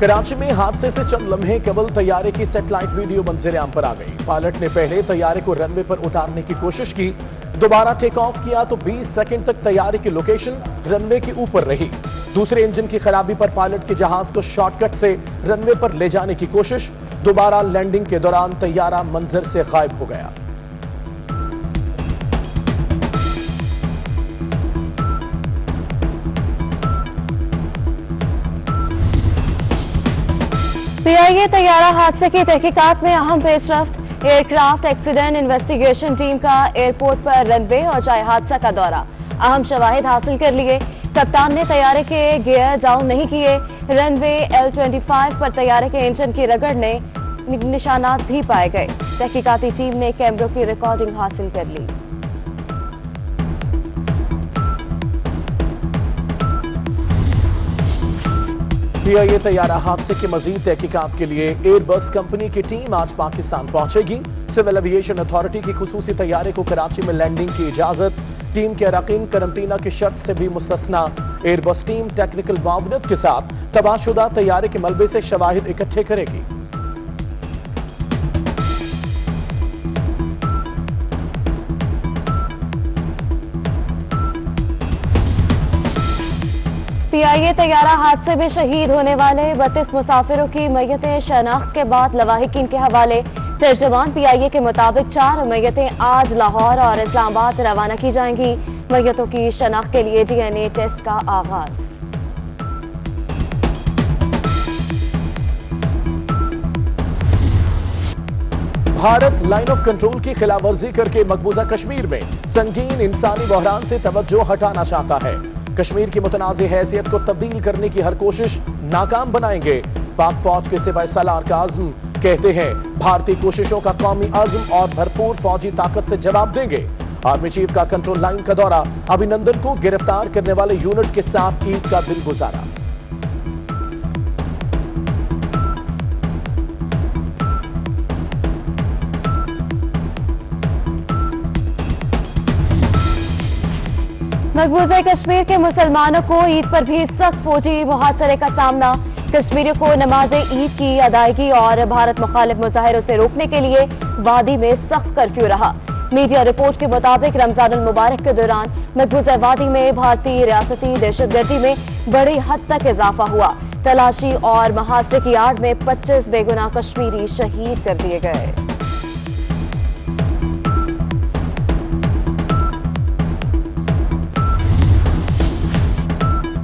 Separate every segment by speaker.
Speaker 1: कराची में हादसे से चंद लम्हे कबल तैयारे की सैटेलाइट वीडियो मंजर-ए-आम पर आ गई। पायलट ने पहले तैयारे को रनवे पर उतारने की कोशिश की, दोबारा टेक ऑफ किया तो 20 सेकंड तक तैयारे की लोकेशन रनवे के ऊपर रही। दूसरे इंजन की खराबी पर पायलट के जहाज को शॉर्टकट से रनवे पर ले जाने की कोशिश, दोबारा लैंडिंग के दौरान तैयारा मंजर से गायब हो गया।
Speaker 2: पीआईए तैयारा हादसे की तहकीकात में अहम पेशरफ्त। एयरक्राफ्ट एक्सीडेंट इन्वेस्टिगेशन टीम का एयरपोर्ट पर रनवे और जाए हादसा का दौरा, अहम शवाहिद हासिल कर लिए। कप्तान ने तैयारे के गियर डाउन नहीं किए। रनवे L-25 पर तैयारे के इंजन की रगड़ ने निशानात भी पाए गए। तहकीकाती टीम ने कैमरों की रिकॉर्डिंग हासिल कर ली।
Speaker 1: पीआईए तैयारा हादसे के मजीद तहकीकात के लिए एयरबस कंपनी की टीम आज पाकिस्तान पहुंचेगी। सिविल एविएशन अथॉरिटी की खुसूसी तैयारे को कराची में लैंडिंग की इजाजत, टीम के अरकान करंतना की शर्त से भी मुस्तस्ना। एयरबस टीम टेक्निकल मावनत के साथ तबाहशुदा तैयारे के मलबे से शवाहिद इकट्ठे करेगी।
Speaker 2: पीआईए तैयारा हादसे में शहीद होने वाले 32 मुसाफिरों की मैयतें शनाख्त के बाद लवाहिकीन के हवाले। तर्जुमान पीआईए के मुताबिक 4 मैयतें आज लाहौर और इस्लामाबाद रवाना की जाएंगी। मैयतों की शनाख्त के लिए DNA टेस्ट का आगाज।
Speaker 1: भारत लाइन ऑफ कंट्रोल की खिलाफवर्जी करके मकबूजा कश्मीर में संगीन इंसानी बहरान से तवज्जो हटाना चाहता है। कश्मीर की मुतनाज़ हैसियत को तब्दील करने की हर कोशिश नाकाम बनाएंगे। पाक फौज के सिपाही सालार का आज़म कहते हैं भारतीय कोशिशों का कौमी आज़म और भरपूर फौजी ताकत से जवाब देंगे। आर्मी चीफ का कंट्रोल लाइन का दौरा, अभिनंदन को गिरफ्तार करने वाले यूनिट के साथ ईद का दिन गुजारा।
Speaker 2: मकबूजा कश्मीर के मुसलमानों को ईद पर भी सख्त फौजी मुहासरे का सामना। कश्मीरियों को नमाज ईद की अदायगी और भारत मुखालिफ मुजाहिरों से रोकने के लिए वादी में सख्त कर्फ्यू रहा। मीडिया रिपोर्ट के मुताबिक रमजानुल मुबारक के दौरान मकबूजा वादी में भारतीय रियासती दहशतगर्दी में बड़ी हद तक इजाफा हुआ। तलाशी और मुहासरे की आड़ में 25 बेगुनाह कश्मीरी शहीद कर दिए गए।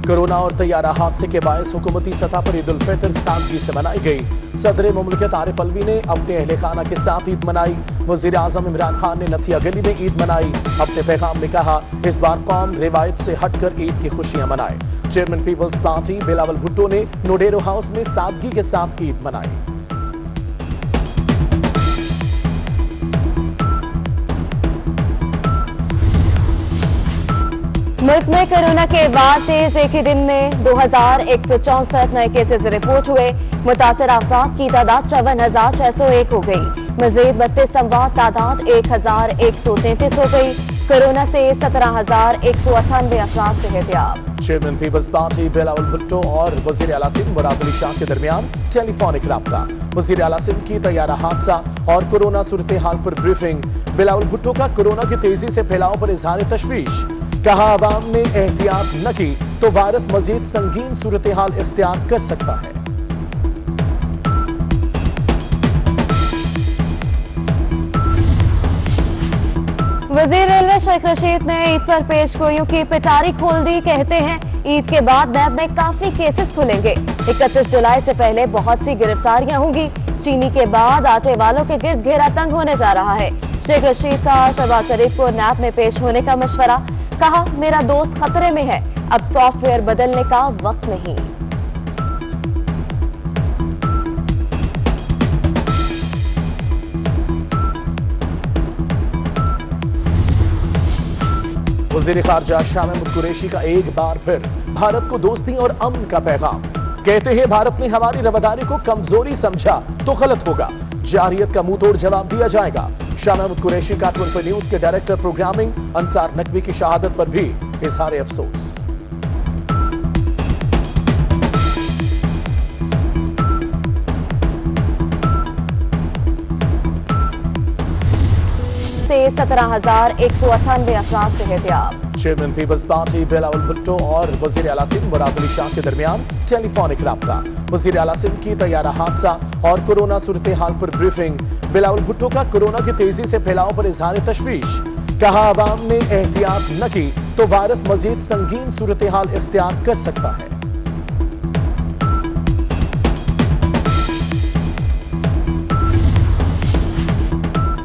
Speaker 1: कोरोना और तैयारा हादसे के बायस हुकूमती सतह पर ईद उल फितर सादगी से मनाई गई। सदर मुमलिकत आरिफ अलवी ने अपने अहले खाना के साथ ईद मनाई। वजीर आजम इमरान खान ने नथिया गली में ईद मनाई। अपने पैगाम में कहा इस बार कौम रिवायत से हटकर ईद की खुशियां मनाए। Chairman peoples party Bilawal Bhutto ने नोडेरो हाउस में सादगी के साथ ईद मनाई।
Speaker 2: मुल्क में कोरोना के बाद तेज एक ही दिन में 2164 नए केसेस रिपोर्ट हुए। मुतासर अफराद की तादाद 54,601 हो गई। मजीद 32 अमवात, तादाद 1,133 हो गई। कोरोना से 17,198 अफराद सेहतियाब।
Speaker 1: Chairman peoples party Bilawal Bhutto और वजीर आला सिंध मुराद अली शाह के दरमियान टेलीफोनिक राब्ता। वजीर आला सिंध की तैयारा हादसा और कोरोना सूरत हाल पर ब्रीफिंग। बिलावल भुट्टो का कोरोना की तेजी से फैलाव पर इजहार तशवीश। कहा अवाम ने एहतियात न की तो वायरस मजीद संगीन सूरत हाल इख्तियार कर सकता है।
Speaker 2: वजीर रेलवे शेख रशीद ने ईद पर पेशगोइयों की पिटारी खोल दी। कहते हैं ईद के बाद नैब में काफी केसेस खुलेंगे। 31 जुलाई से पहले बहुत सी गिरफ्तारियां होंगी। चीनी के बाद आटे वालों के गिर्द घेरा तंग होने जा रहा है। शेख रशीद का शहबाज शरीफ को नैब में पेश होने का मशवरा। कहा मेरा दोस्त खतरे में है, अब सॉफ्टवेयर बदलने का वक्त नहीं।
Speaker 1: वज़ीर ख़ारजा शाह महमूद कुरैशी का एक बार फिर भारत को दोस्ती और अमन का पैगाम। कहते हैं भारत ने हमारी रवदारी को कमजोरी समझा तो गलत होगा, जारियत का मुंह तोड़ जवाब दिया जाएगा। शाह महमूद कुरैशी का 24 न्यूज के डायरेक्टर प्रोग्रामिंग अंसार नकवी की शहादत पर भी इजहार अफसोस।
Speaker 2: 17,198 अफराद सेहतियाब।
Speaker 1: Chairman peoples party Bilawal Bhutto और वजीर आला सिंध मुराद अली शाह के दरमियान टेलीफोनिक राब्ता। वजीर आला सिंध की तैयारा हादसा और कोरोना सूरत हाल पर ब्रीफिंग। बिलावल भुट्टो का कोरोना की तेजी से फैलाव पर इजहार तशवीश। कहा, आवाम ने एहतियात न की तो वायरस मजीद संगीन सूरत हाल इख्तियार कर सकता है।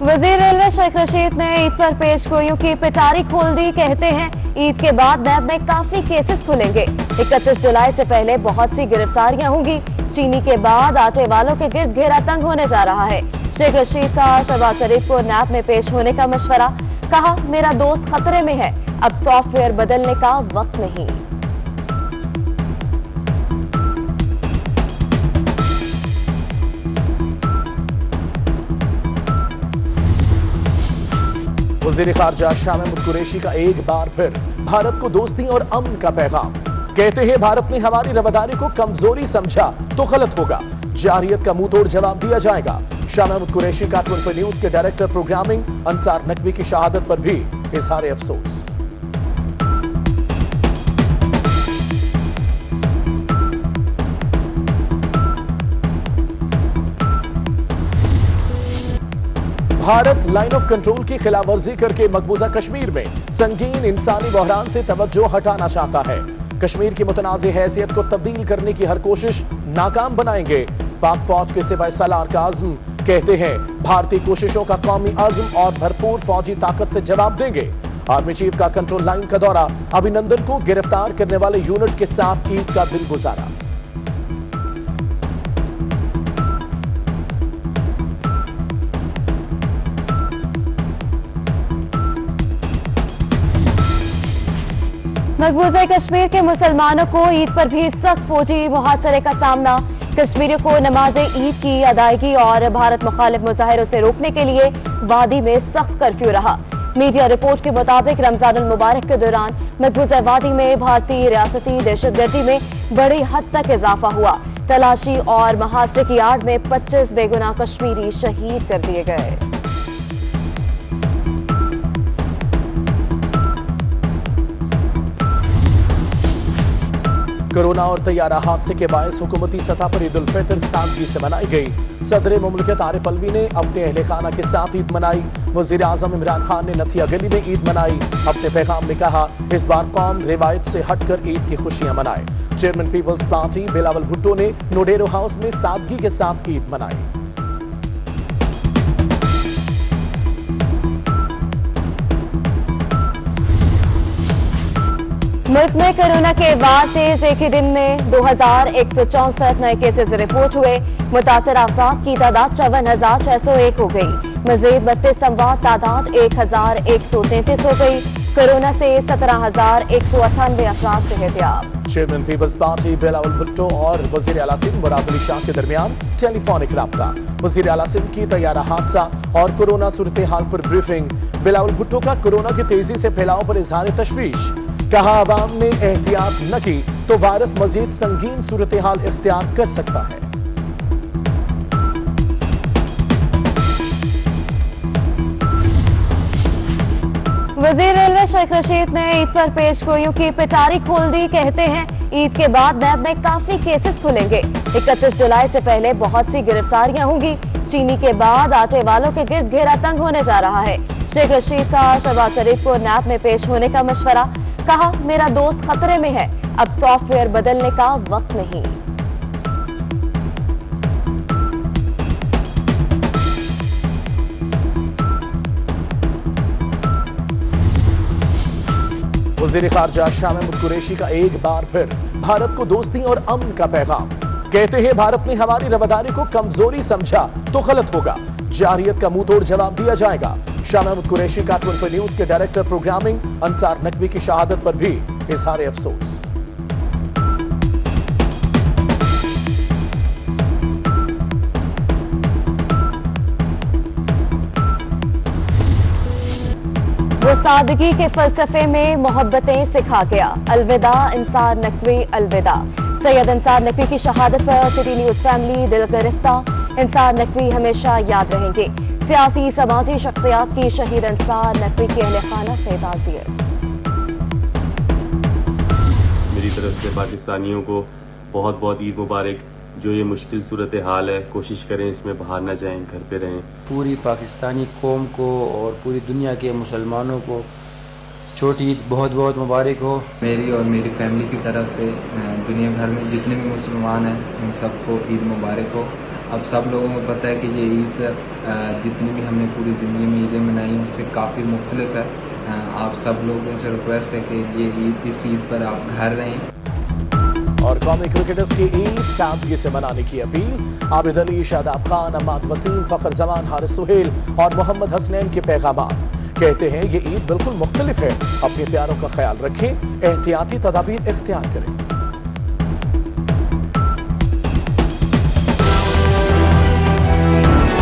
Speaker 2: वजीर रेलवे शेख रशीद ने ईद पर पेशगोइयों की पिटारी खोल दी। कहते हैं ईद के बाद नैब में काफी केसेस खुलेंगे। 31 जुलाई से पहले बहुत सी गिरफ्तारियां होंगी। चीनी के बाद आटे वालों के गिर्द घेरा तंग होने जा रहा है। शेख रशीद का शहबाज शरीफ को नैब में पेश होने का मशवरा। कहा, मेरा दोस्त खतरे में है, अब सॉफ्टवेयर बदलने का वक्त नहीं।
Speaker 1: वज़ीर ख़ारजा शाह महमूद कुरैशी का एक बार फिर भारत को दोस्ती और अमन का पैगाम। कहते हैं, भारत ने हमारी रवैदारी को कमजोरी समझा तो गलत होगा, जारियत का मुंह तोड़ जवाब दिया जाएगा। शाह महमूद कुरैशी का 24 न्यूज के डायरेक्टर प्रोग्रामिंग अंसार नकवी की शहादत पर भी इजहार अफसोस। भारत लाइन ऑफ कंट्रोल की खिलाफवर्जी करके मकबूजा कश्मीर में संगीन इंसानी बहरान से तवज्जो हटाना चाहता है। कश्मीर की मुतनाज़ हैसियत को तब्दील करने की हर कोशिश नाकाम बनाएंगे। पाक फौज के सिपाही सालार का आज़म। कहते हैं, भारतीय कोशिशों का कौमी आज़म और भरपूर फौजी ताकत से जवाब देंगे। आर्मी चीफ का कंट्रोल लाइन का दौरा। अभिनंदन को गिरफ्तार करने वाले यूनिट के साथ ईद का दिन गुजारा।
Speaker 2: मकबूजा कश्मीर के मुसलमानों को ईद पर भी सख्त फौजी मुहासरे का सामना। कश्मीरियों को नमाज ईद की अदायगी और भारत मुखालिफ मुजाहिरों से रोकने के लिए वादी में सख्त कर्फ्यू रहा। मीडिया रिपोर्ट के मुताबिक रमजान मुबारक के दौरान मकबूजा वादी में भारतीय रियासती दहशतगर्दी में बड़ी हद तक इजाफा हुआ। तलाशी और मुहासरे की आड़ में 25 बेगुनाह कश्मीरी शहीद कर दिए गए।
Speaker 1: कोरोना और तैयारा हादसे के बायस हुकूमती सतह पर ईद उल फितर सादगी से मनाई गई। सदर मुमलिकत आरिफ अलवी ने अपने अहले खाना के साथ ईद मनाई। वजीर आजम इमरान खान ने नथिया गली में ईद मनाई। अपने पैगाम में कहा, इस बार कौम रिवायत से हटकर ईद की खुशियां मनाए। Chairman peoples party Bilawal Bhutto ने नोडेरो हाउस में सादगी के साथ ईद मनाई।
Speaker 2: मुल्क में कोरोना के बाद तेज एक ही दिन में 2164 नए केसेस रिपोर्ट हुए। मुतासर अफराद की तादाद 54,601 हो गई। मजीद 32 अमवात, तादाद 1,133 हो गई। कोरोना से 17,198 अफराद सेहतियाब।
Speaker 1: Chairman peoples party Bilawal Bhutto और वजीर आला सिंध मुराद अली शाह के दरमियान टेलीफोनिक राब्ता। वजीर आला सिंध की तैयारा हादसा और कोरोना सूरत हाल पर ब्रीफिंग। बिलावल भुट्टो का कोरोना की तेजी से फैलाव पर इजहार तशवीश। कहा, आवाम ने एहतियात न की तो वायरस मजीद संगीन सूरत हाल इख्तियार कर सकता है।
Speaker 2: वजीर रेलवे शेख रशीद ने ईद पर पेशगोइयों की पिटारी खोल दी। कहते हैं, ईद के बाद नैब में काफी केसेस खुलेंगे। 31 जुलाई से पहले बहुत सी गिरफ्तारियां होंगी। चीनी के बाद आटे वालों के गिर्द घेरा तंग होने जा रहा है। शेख रशीद का शहबाज शरीफ को नैब में पेश होने का मशवरा। कहा, मेरा दोस्त खतरे में है, अब सॉफ्टवेयर बदलने का वक्त नहीं।
Speaker 1: वज़ीर ख़ारजा शाह महमूद कुरैशी का एक बार फिर भारत को दोस्ती और अमन का पैगाम। कहते हैं, भारत ने हमारी रवैदारी को कमजोरी समझा तो गलत होगा, जारियत का मुंह तोड़ जवाब दिया जाएगा। शाह महमूद कुरैशी का 24 न्यूज के डायरेक्टर प्रोग्रामिंग अंसार नकवी की शहादत पर भी इजहार अफसोस।
Speaker 2: वो सादगी के फलसफे में मोहब्बतें सिखा गया। अलविदा अंसार नकवी, अलविदा। सैयद अंसार नकवी की शहादत पर सिटी न्यूज फैमिली दिल गिरफ्तार। इंसार नकवी हमेशा याद रहेंगे। सियासी समाजी शख्सियात की शहीद इंसार नकवी के अहले खाना से ताज़ियत।
Speaker 3: मेरी तरफ से पाकिस्तानियों को बहुत बहुत ईद मुबारक। जो ये मुश्किल सूरत हाल है, कोशिश करें इसमें बाहर ना जाएं, घर पे रहें।
Speaker 4: पूरी पाकिस्तानी कौम को और पूरी दुनिया के मुसलमानों को छोटी ईद बहुत बहुत मुबारक हो।
Speaker 5: मेरी और मेरी फैमिली की तरफ से दुनिया भर में जितने भी मुसलमान हैं उन सबको ईद मुबारक हो। अब सब लोगों को पता है कि ये ईद जितनी भी हमने पूरी ज़िंदगी में ईदें मनाई उससे काफ़ी मुख्तलिफ है। आप सब लोगों से रिक्वेस्ट है कि ये ईद इस ईद पर आप घर रहें।
Speaker 1: और कौमी क्रिकेटर्स की ईद सादगी से मनाने की अपील। आबिद अली, शादाब खान, अम्माद वसीम, फखर जमान, हारिस सुहेल और मोहम्मद हसनैन के पैगामात। कहते हैं ये ईद बिल्कुल मुख्तलिफ है। अपने प्यारों का ख्याल रखें, एहतियाती तदाबीर इख्तियार करें।